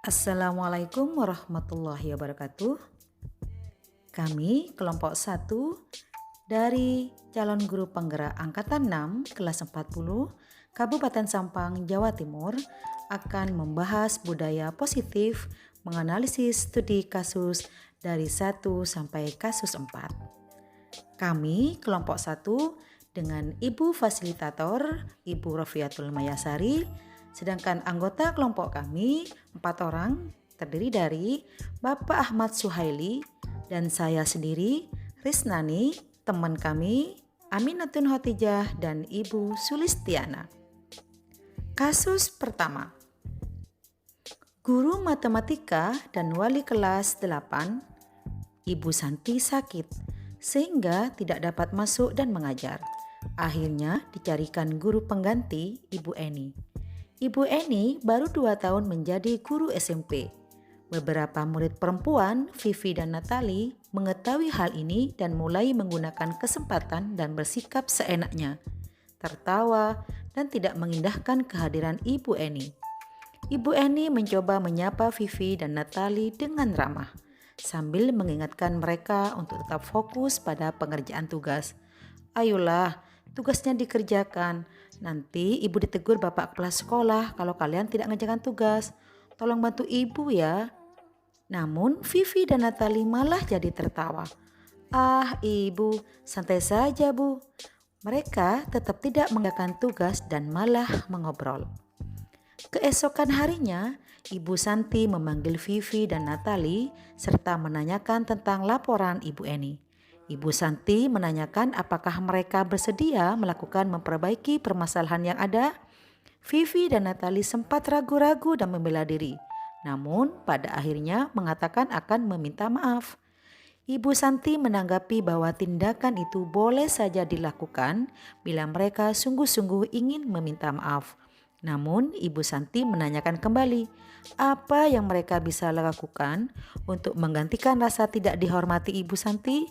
Assalamualaikum warahmatullahi wabarakatuh. Kami kelompok 1 dari calon guru penggerak angkatan 6 kelas 40 Kabupaten Sampang, Jawa Timur akan membahas budaya positif menganalisis studi kasus dari 1 sampai kasus 4. Kami kelompok 1 dengan Ibu Fasilitator, Ibu Rofiatul Mayasari, sedangkan anggota kelompok kami 4 orang terdiri dari Bapak Ahmad Suhaili dan saya sendiri, Risnani, teman kami, Aminatun Hotijah dan Ibu Sulistiana. Kasus pertama. Guru matematika dan wali kelas 8, Ibu Santi sakit sehingga tidak dapat masuk dan mengajar. Akhirnya dicarikan guru pengganti, Ibu Eni. Ibu Eni baru 2 tahun menjadi guru SMP. Beberapa murid perempuan, Vivi dan Natali, mengetahui hal ini dan mulai menggunakan kesempatan dan bersikap seenaknya, tertawa dan tidak mengindahkan kehadiran Ibu Eni. Ibu Eni mencoba menyapa Vivi dan Natali dengan ramah, sambil mengingatkan mereka untuk tetap fokus pada pengerjaan tugas. Ayolah, tugasnya dikerjakan. Nanti ibu ditegur bapak kepala sekolah kalau kalian tidak mengerjakan tugas. Tolong bantu ibu ya. Namun Vivi dan Natali malah jadi tertawa. Ah ibu, santai saja bu. Mereka tetap tidak mengerjakan tugas dan malah mengobrol. Keesokan harinya, Ibu Santi memanggil Vivi dan Natali serta menanyakan tentang laporan Ibu Eni. Ibu Santi menanyakan apakah mereka bersedia melakukan memperbaiki permasalahan yang ada. Vivi dan Natali sempat ragu-ragu dan membela diri, namun pada akhirnya mengatakan akan meminta maaf. Ibu Santi menanggapi bahwa tindakan itu boleh saja dilakukan bila mereka sungguh-sungguh ingin meminta maaf. Namun Ibu Santi menanyakan kembali apa yang mereka bisa lakukan untuk menggantikan rasa tidak dihormati Ibu Santi.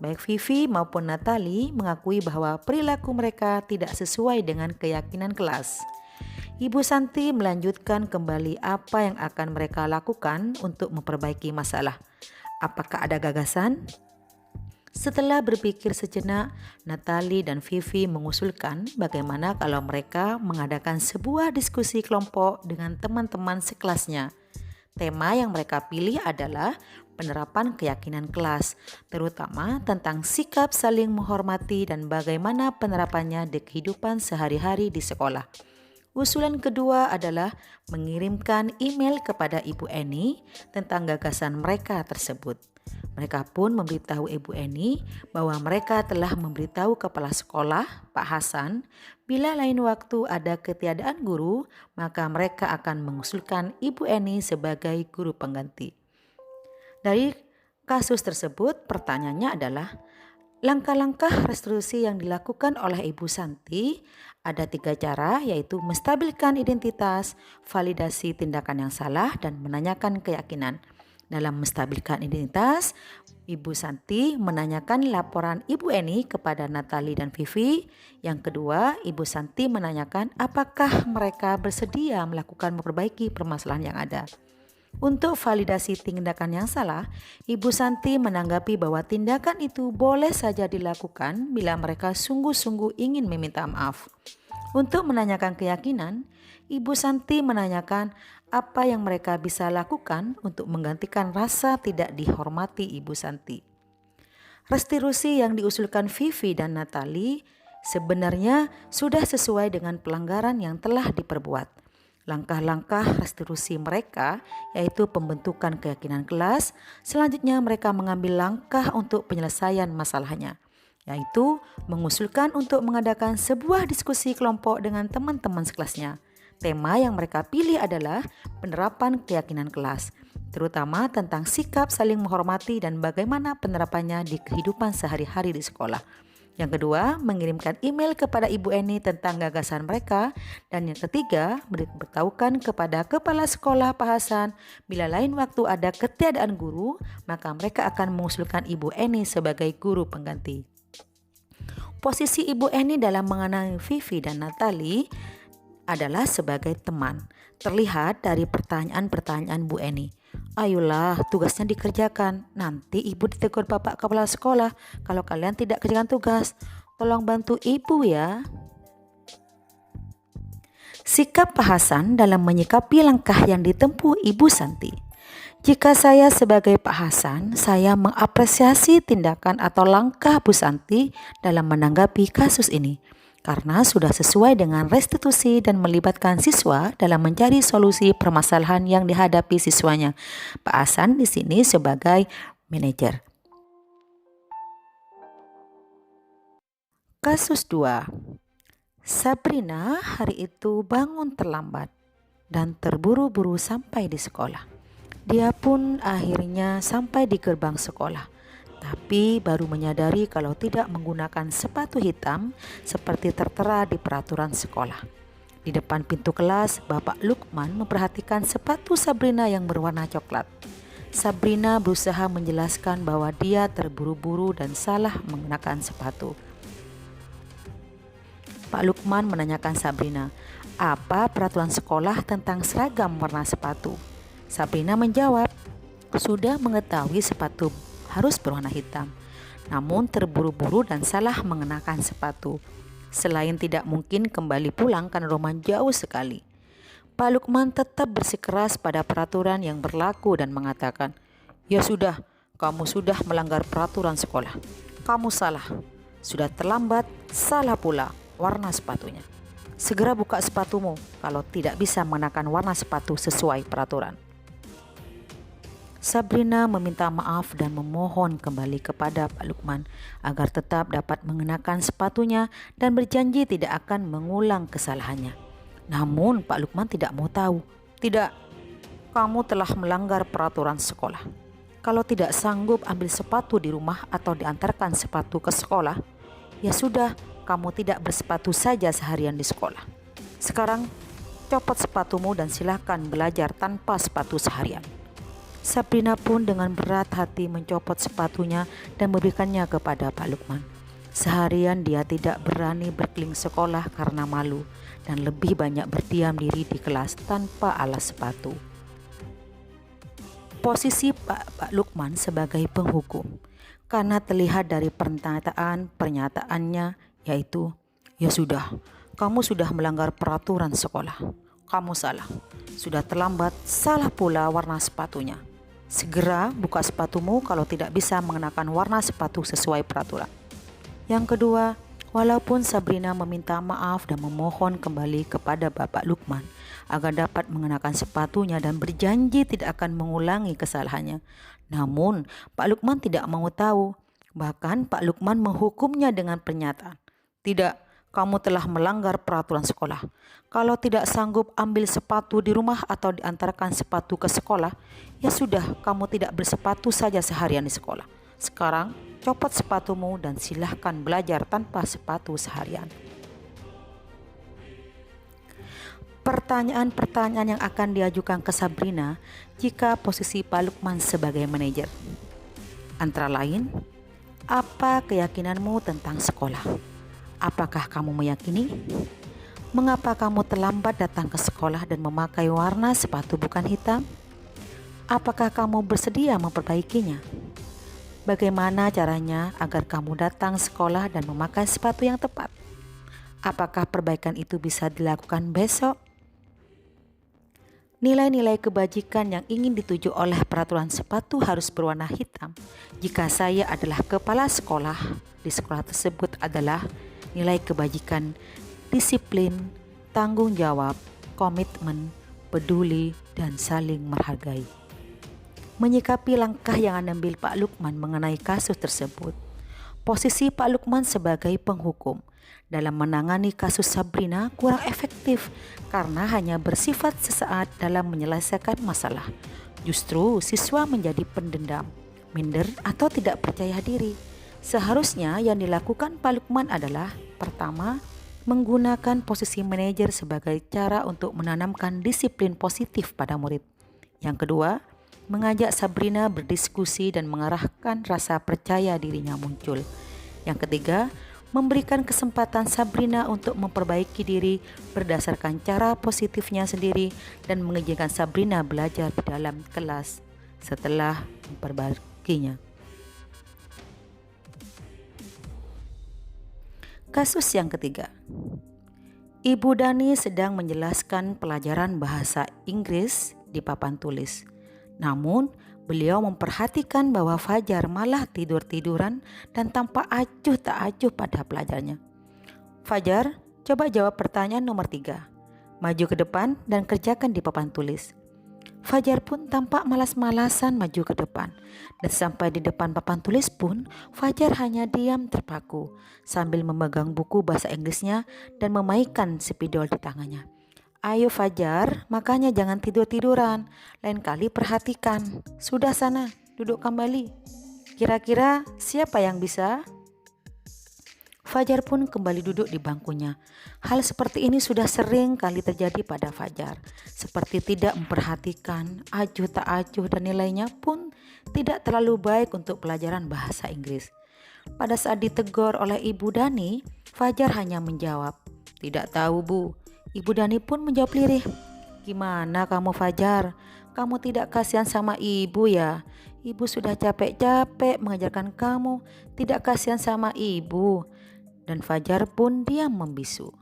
Baik Vivi maupun Natali mengakui bahwa perilaku mereka tidak sesuai dengan keyakinan kelas. Ibu Santi melanjutkan kembali apa yang akan mereka lakukan untuk memperbaiki masalah. Apakah ada gagasan? Setelah berpikir sejenak, Natali dan Vivi mengusulkan bagaimana kalau mereka mengadakan sebuah diskusi kelompok dengan teman-teman sekelasnya. Tema yang mereka pilih adalah penerapan keyakinan kelas, terutama tentang sikap saling menghormati dan bagaimana penerapannya di kehidupan sehari-hari di sekolah. Usulan kedua adalah mengirimkan email kepada Ibu Eni tentang gagasan mereka tersebut. Mereka pun memberitahu Ibu Eni bahwa mereka telah memberitahu kepala sekolah, Pak Hasan, bila lain waktu ada ketiadaan guru, maka mereka akan mengusulkan Ibu Eni sebagai guru pengganti. Dari kasus tersebut, pertanyaannya adalah, langkah-langkah restitusi yang dilakukan oleh Ibu Santi ada 3 cara, yaitu menstabilkan identitas, validasi tindakan yang salah, dan menanyakan keyakinan. Dalam menstabilkan identitas, Ibu Santi menanyakan laporan Ibu Eni kepada Natali dan Vivi. Yang kedua, Ibu Santi menanyakan apakah mereka bersedia melakukan memperbaiki permasalahan yang ada. Untuk validasi tindakan yang salah, Ibu Santi menanggapi bahwa tindakan itu boleh saja dilakukan bila mereka sungguh-sungguh ingin meminta maaf. Untuk menanyakan keyakinan, Ibu Santi menanyakan apa yang mereka bisa lakukan untuk menggantikan rasa tidak dihormati Ibu Santi. Restitusi yang diusulkan Vivi dan Natali sebenarnya sudah sesuai dengan pelanggaran yang telah diperbuat. Langkah-langkah restitusi mereka yaitu pembentukan keyakinan kelas. Selanjutnya mereka mengambil langkah untuk penyelesaian masalahnya, yaitu mengusulkan untuk mengadakan sebuah diskusi kelompok dengan teman-teman sekelasnya. Tema yang mereka pilih adalah penerapan keyakinan kelas, terutama tentang sikap saling menghormati dan bagaimana penerapannya di kehidupan sehari-hari di sekolah. Yang kedua, mengirimkan email kepada Ibu Eni tentang gagasan mereka. Dan yang ketiga, beritahukan kepada kepala sekolah Pak Hasan bila lain waktu ada ketiadaan guru, maka mereka akan mengusulkan Ibu Eni sebagai guru pengganti. Posisi Ibu Eni dalam mengenai Vivi dan Natali adalah sebagai teman. Terlihat dari pertanyaan-pertanyaan Bu Eni. Ayolah, tugasnya dikerjakan. Nanti ibu ditegur bapak kepala sekolah kalau kalian tidak kerjakan tugas. Tolong bantu ibu ya. Sikap Pak Hasan dalam menyikapi langkah yang ditempuh Ibu Santi. Jika saya sebagai Pak Hasan, saya mengapresiasi tindakan atau langkah Bu Santi dalam menanggapi kasus ini. Karena sudah sesuai dengan restitusi dan melibatkan siswa dalam mencari solusi permasalahan yang dihadapi siswanya. Pak Hasan di sini sebagai manajer. Kasus 2. Sabrina hari itu bangun terlambat dan terburu-buru sampai di sekolah. Dia pun akhirnya sampai di gerbang sekolah, tapi baru menyadari kalau tidak menggunakan sepatu hitam seperti tertera di peraturan sekolah. Di depan pintu kelas, Bapak Lukman memperhatikan sepatu Sabrina yang berwarna coklat. Sabrina berusaha menjelaskan bahwa dia terburu-buru dan salah mengenakan sepatu. Pak Lukman menanyakan Sabrina, apa peraturan sekolah tentang seragam warna sepatu? Sabrina menjawab, sudah mengetahui sepatu harus berwarna hitam, namun terburu-buru dan salah mengenakan sepatu. Selain tidak mungkin kembali pulang karena rumah jauh sekali. Pak Lukman tetap bersikeras pada peraturan yang berlaku dan mengatakan, ya sudah, kamu sudah melanggar peraturan sekolah. Kamu salah, sudah terlambat, salah pula warna sepatunya. Segera buka sepatumu kalau tidak bisa mengenakan warna sepatu sesuai peraturan. Sabrina meminta maaf dan memohon kembali kepada Pak Lukman agar tetap dapat mengenakan sepatunya dan berjanji tidak akan mengulang kesalahannya. Namun Pak Lukman tidak mau tahu. Tidak, kamu telah melanggar peraturan sekolah. Kalau tidak sanggup ambil sepatu di rumah atau diantarkan sepatu ke sekolah, ya sudah, kamu tidak bersepatu saja seharian di sekolah. Sekarang copot sepatumu dan silakan belajar tanpa sepatu seharian. Sabrina pun dengan berat hati mencopot sepatunya dan memberikannya kepada Pak Lukman. Seharian dia tidak berani berkeliling sekolah karena malu dan lebih banyak berdiam diri di kelas tanpa alas sepatu. Posisi Pak Lukman sebagai penghukum, karena terlihat dari pernyataannya yaitu, ya sudah, kamu sudah melanggar peraturan sekolah. Kamu salah, sudah terlambat, salah pula warna sepatunya. Segera buka sepatumu kalau tidak bisa mengenakan warna sepatu sesuai peraturan. Yang kedua, walaupun Sabrina meminta maaf dan memohon kembali kepada Bapak Lukman agar dapat mengenakan sepatunya dan berjanji tidak akan mengulangi kesalahannya, namun Pak Lukman tidak mau tahu. Bahkan Pak Lukman menghukumnya dengan pernyataan, tidak, kamu telah melanggar peraturan sekolah. Kalau tidak sanggup ambil sepatu di rumah atau diantarkan sepatu ke sekolah, ya sudah, kamu tidak bersepatu saja seharian di sekolah. Sekarang copot sepatumu dan silahkan belajar tanpa sepatu seharian. Pertanyaan-pertanyaan yang akan diajukan ke Sabrina jika posisi Pak Lukman sebagai manajer. Antara lain, apa keyakinanmu tentang sekolah? Apakah kamu meyakini? Mengapa kamu terlambat datang ke sekolah dan memakai warna sepatu bukan hitam? Apakah kamu bersedia memperbaikinya? Bagaimana caranya agar kamu datang sekolah dan memakai sepatu yang tepat? Apakah perbaikan itu bisa dilakukan besok? Nilai-nilai kebajikan yang ingin dituju oleh peraturan sepatu harus berwarna hitam. Jika saya adalah kepala sekolah, di sekolah tersebut adalah nilai kebajikan, disiplin, tanggung jawab, komitmen, peduli, dan saling menghargai. Menyikapi langkah yang diambil Pak Lukman mengenai kasus tersebut, posisi Pak Lukman sebagai penghukum dalam menangani kasus Sabrina kurang efektif karena hanya bersifat sesaat dalam menyelesaikan masalah. Justru siswa menjadi pendendam, minder atau tidak percaya diri. Seharusnya yang dilakukan Pak Lukman adalah pertama, menggunakan posisi manajer sebagai cara untuk menanamkan disiplin positif pada murid. Yang kedua, mengajak Sabrina berdiskusi dan mengarahkan rasa percaya dirinya muncul. Yang ketiga, memberikan kesempatan Sabrina untuk memperbaiki diri berdasarkan cara positifnya sendiri dan mengizinkan Sabrina belajar di dalam kelas setelah memperbaikinya. Kasus yang ketiga. Ibu Dani sedang menjelaskan pelajaran bahasa Inggris di papan tulis. Namun, beliau memperhatikan bahwa Fajar malah tidur-tiduran dan tampak acuh tak acuh pada pelajarannya. Fajar, coba jawab pertanyaan nomor 3. Maju ke depan dan kerjakan di papan tulis. Fajar pun tampak malas-malasan maju ke depan. Dan sampai di depan papan tulis pun, Fajar hanya diam terpaku sambil memegang buku bahasa Inggrisnya dan memainkan spidol di tangannya. Ayo Fajar, makanya jangan tidur-tiduran. Lain kali perhatikan. Sudah sana, duduk kembali. Kira-kira siapa yang bisa? Fajar pun kembali duduk di bangkunya. Hal seperti ini sudah sering kali terjadi pada Fajar. Seperti tidak memperhatikan, acuh tak acuh dan nilainya pun tidak terlalu baik untuk pelajaran bahasa Inggris. Pada saat ditegur oleh Ibu Dani, Fajar hanya menjawab, "Tidak tahu Bu." Ibu Dani pun menjawab lirih, "Gimana kamu Fajar? Kamu tidak kasihan sama ibu ya? Ibu sudah capek-capek mengajarkan kamu, tidak kasihan sama ibu." Dan Fajar pun diam membisu.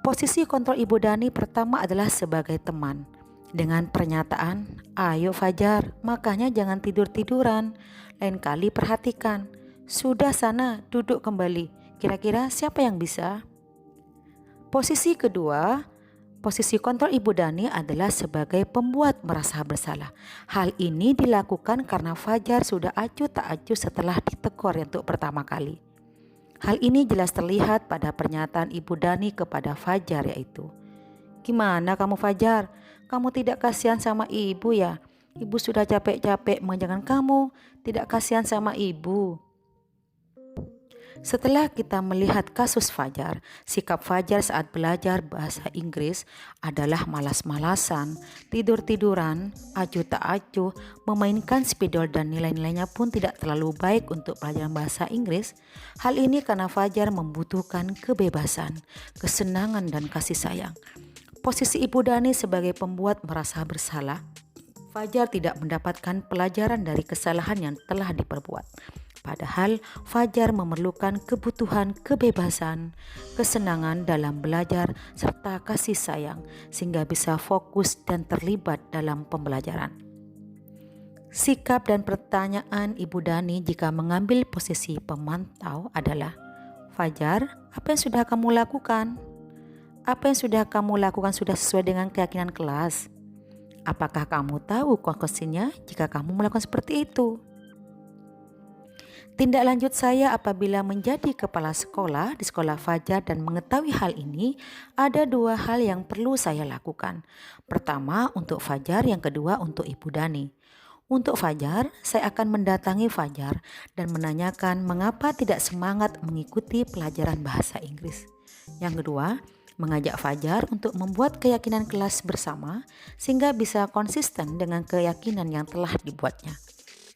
Posisi kontrol Ibu Dani pertama adalah sebagai teman. Dengan pernyataan, "Ayo Fajar, makanya jangan tidur-tiduran. Lain kali perhatikan. Sudah sana, duduk kembali. Kira-kira siapa yang bisa?" Posisi kedua, posisi kontrol Ibu Dani adalah sebagai pembuat merasa bersalah. Hal ini dilakukan karena Fajar sudah acuh tak acuh setelah ditegur untuk pertama kali. Hal ini jelas terlihat pada pernyataan Ibu Dani kepada Fajar yaitu, "Gimana kamu Fajar? Kamu tidak kasihan sama ibu ya? Ibu sudah capek-capek mengajarkan kamu, tidak kasihan sama ibu." Setelah kita melihat kasus Fajar, sikap Fajar saat belajar bahasa Inggris adalah malas-malasan, tidur-tiduran, acuh tak acuh, memainkan spidol dan nilai-nilainya pun tidak terlalu baik untuk pelajaran bahasa Inggris. Hal ini karena Fajar membutuhkan kebebasan, kesenangan dan kasih sayang. Posisi Ibu Dani sebagai pembuat merasa bersalah, Fajar tidak mendapatkan pelajaran dari kesalahan yang telah diperbuat. Padahal Fajar memerlukan kebutuhan kebebasan, kesenangan dalam belajar, serta kasih sayang sehingga bisa fokus dan terlibat dalam pembelajaran. Sikap dan pertanyaan Ibu Dani jika mengambil posisi pemantau adalah, "Fajar, apa yang sudah kamu lakukan? Apa yang sudah kamu lakukan sudah sesuai dengan keyakinan kelas? Apakah kamu tahu konsekuensinya jika kamu melakukan seperti itu?" Tindak lanjut saya apabila menjadi kepala sekolah di sekolah Fajar dan mengetahui hal ini, ada 2 hal yang perlu saya lakukan. Pertama untuk Fajar, yang kedua untuk Ibu Dani. Untuk Fajar, saya akan mendatangi Fajar dan menanyakan mengapa tidak semangat mengikuti pelajaran bahasa Inggris. Yang kedua, mengajak Fajar untuk membuat keyakinan kelas bersama sehingga bisa konsisten dengan keyakinan yang telah dibuatnya.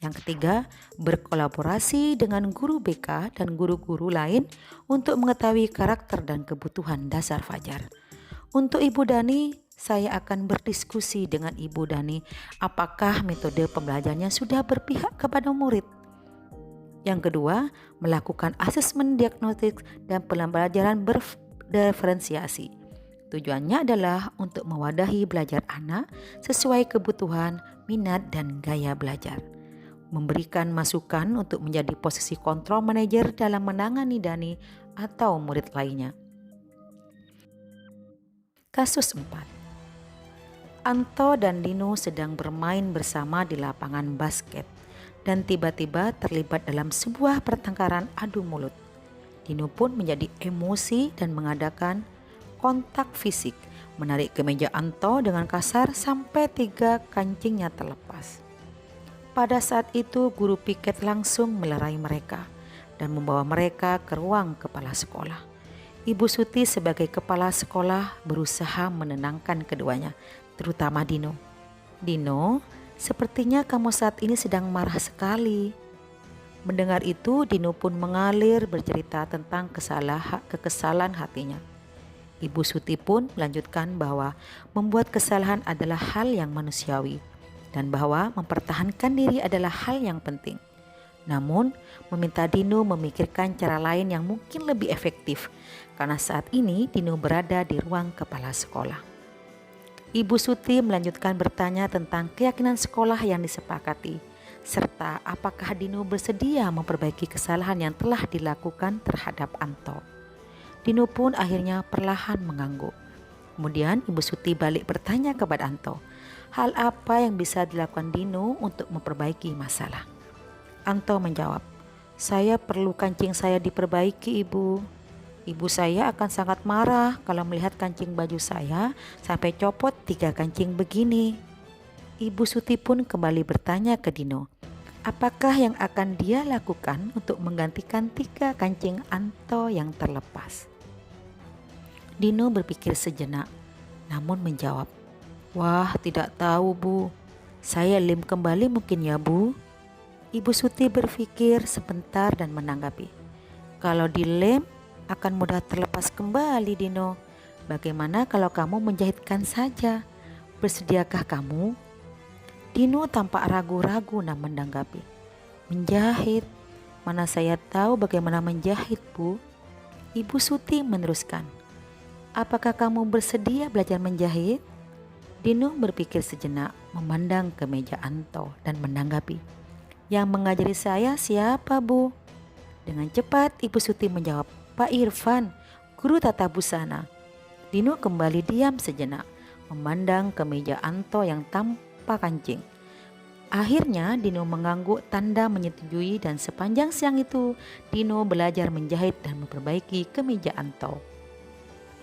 Yang ketiga, berkolaborasi dengan guru BK dan guru-guru lain untuk mengetahui karakter dan kebutuhan dasar Fajar. Untuk Ibu Dani, saya akan berdiskusi dengan Ibu Dani apakah metode pembelajarannya sudah berpihak kepada murid. Yang kedua, melakukan asesmen diagnostik dan pembelajaran berdiferensiasi. Tujuannya adalah untuk mewadahi belajar anak sesuai kebutuhan, minat, dan gaya belajar. Memberikan masukan untuk menjadi posisi kontrol manajer dalam menangani Dani atau murid lainnya. Kasus 4. Anto dan Dino sedang bermain bersama di lapangan basket dan tiba-tiba terlibat dalam sebuah pertengkaran adu mulut. Dino pun menjadi emosi dan mengadakan kontak fisik, menarik kemeja Anto dengan kasar sampai 3 kancingnya terlepas. Pada saat itu guru piket langsung melerai mereka dan membawa mereka ke ruang kepala sekolah. Ibu Suti sebagai kepala sekolah berusaha menenangkan keduanya, terutama Dino. "Dino, sepertinya kamu saat ini sedang marah sekali." Mendengar itu, Dino pun mengalir bercerita tentang kekesalan hatinya. Ibu Suti pun melanjutkan bahwa membuat kesalahan adalah hal yang manusiawi dan bahwa mempertahankan diri adalah hal yang penting. Namun, meminta Dino memikirkan cara lain yang mungkin lebih efektif karena saat ini Dino berada di ruang kepala sekolah. Ibu Suti melanjutkan bertanya tentang keyakinan sekolah yang disepakati, serta apakah Dino bersedia memperbaiki kesalahan yang telah dilakukan terhadap Anto. Dino pun akhirnya perlahan mengangguk. Kemudian Ibu Suti balik bertanya kepada Anto, hal apa yang bisa dilakukan Dino untuk memperbaiki masalah? Anto menjawab, saya perlu kancing saya diperbaiki, Ibu. Ibu saya akan sangat marah kalau melihat kancing baju saya sampai copot 3 kancing begini. Ibu Suti pun kembali bertanya ke Dino, apakah yang akan dia lakukan untuk menggantikan 3 kancing Anto yang terlepas? Dino berpikir sejenak, namun menjawab, wah tidak tahu Bu, saya lem kembali mungkin ya Bu. Ibu Suti berpikir sebentar dan menanggapi, kalau dilem akan mudah terlepas kembali Dino. Bagaimana kalau kamu menjahitkan saja? Bersediakah kamu? Dino tampak ragu-ragu dan menanggapi, menjahit? Mana saya tahu bagaimana menjahit Bu. Ibu Suti meneruskan, apakah kamu bersedia belajar menjahit? Dino berpikir sejenak, memandang ke meja Anto dan menanggapi, yang mengajari saya siapa Bu? Dengan cepat Ibu Suti menjawab, Pak Irfan, guru tata busana. Dino kembali diam sejenak, memandang ke meja Anto yang tanpa kancing. Akhirnya Dino mengangguk tanda menyetujui dan sepanjang siang itu Dino belajar menjahit dan memperbaiki kemeja Anto.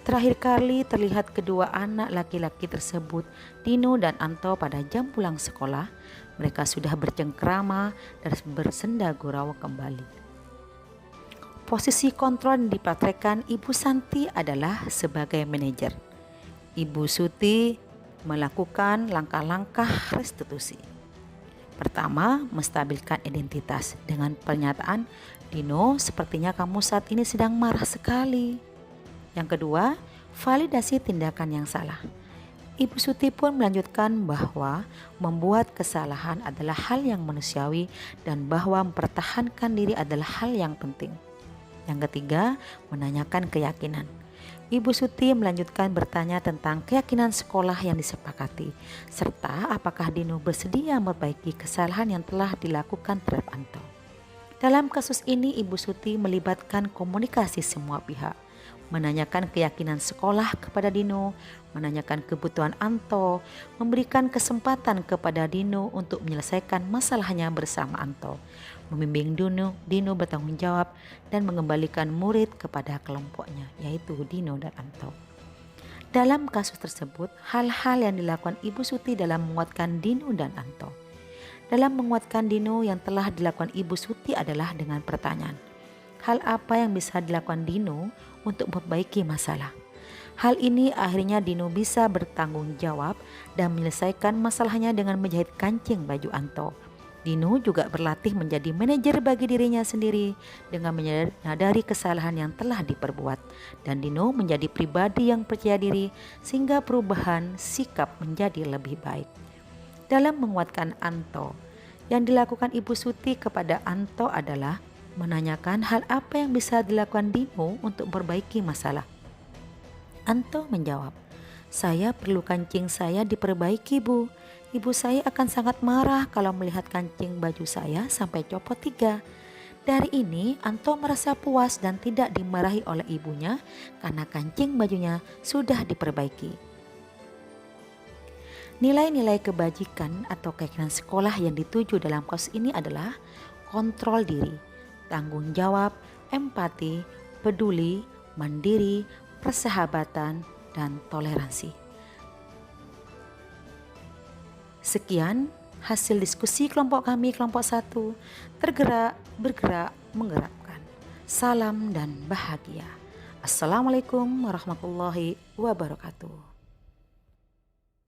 Terakhir kali terlihat kedua anak laki-laki tersebut, Dino dan Anto, pada jam pulang sekolah. Mereka sudah bercengkrama dan bersenda gurau kembali. Posisi kontrol yang dipraktekkan Ibu Santi adalah sebagai manajer. Ibu Suti melakukan langkah-langkah restitusi. Pertama, menstabilkan identitas dengan pernyataan, Dino, sepertinya kamu saat ini sedang marah sekali. Yang kedua, validasi tindakan yang salah. Ibu Suti pun melanjutkan bahwa membuat kesalahan adalah hal yang manusiawi dan bahwa mempertahankan diri adalah hal yang penting. Yang ketiga, menanyakan keyakinan. Ibu Suti melanjutkan bertanya tentang keyakinan sekolah yang disepakati, serta apakah Dino bersedia memperbaiki kesalahan yang telah dilakukan terhadap Anto. Dalam kasus ini, Ibu Suti melibatkan komunikasi semua pihak, menanyakan keyakinan sekolah kepada Dino, menanyakan kebutuhan Anto, memberikan kesempatan kepada Dino untuk menyelesaikan masalahnya bersama Anto, membimbing Dino bertanggung jawab dan mengembalikan murid kepada kelompoknya, yaitu Dino dan Anto. Dalam kasus tersebut, hal-hal yang dilakukan Ibu Suti dalam menguatkan Dino dan Anto. Dalam menguatkan Dino, yang telah dilakukan Ibu Suti adalah dengan pertanyaan, hal apa yang bisa dilakukan Dino untuk memperbaiki masalah? Hal ini akhirnya Dino bisa bertanggung jawab dan menyelesaikan masalahnya dengan menjahit kancing baju Anto. Dino juga berlatih menjadi manajer bagi dirinya sendiri dengan menyadari kesalahan yang telah diperbuat. Dan Dino menjadi pribadi yang percaya diri sehingga perubahan sikap menjadi lebih baik. Dalam menguatkan Anto, yang dilakukan Ibu Suti kepada Anto adalah menanyakan hal apa yang bisa dilakukan Dino untuk memperbaiki masalah. Anto menjawab, saya perlu kancing saya diperbaiki Bu. Ibu saya akan sangat marah kalau melihat kancing baju saya sampai copot 3. Dari ini Anto merasa puas dan tidak dimarahi oleh ibunya karena kancing bajunya sudah diperbaiki. Nilai-nilai kebajikan atau keyakinan sekolah yang dituju dalam kasus ini adalah kontrol diri, tanggung jawab, empati, peduli, mandiri, persahabatan, dan toleransi. Sekian hasil diskusi kelompok kami, kelompok 1, tergerak, bergerak, menggerakkan. Salam dan bahagia. Assalamualaikum warahmatullahi wabarakatuh.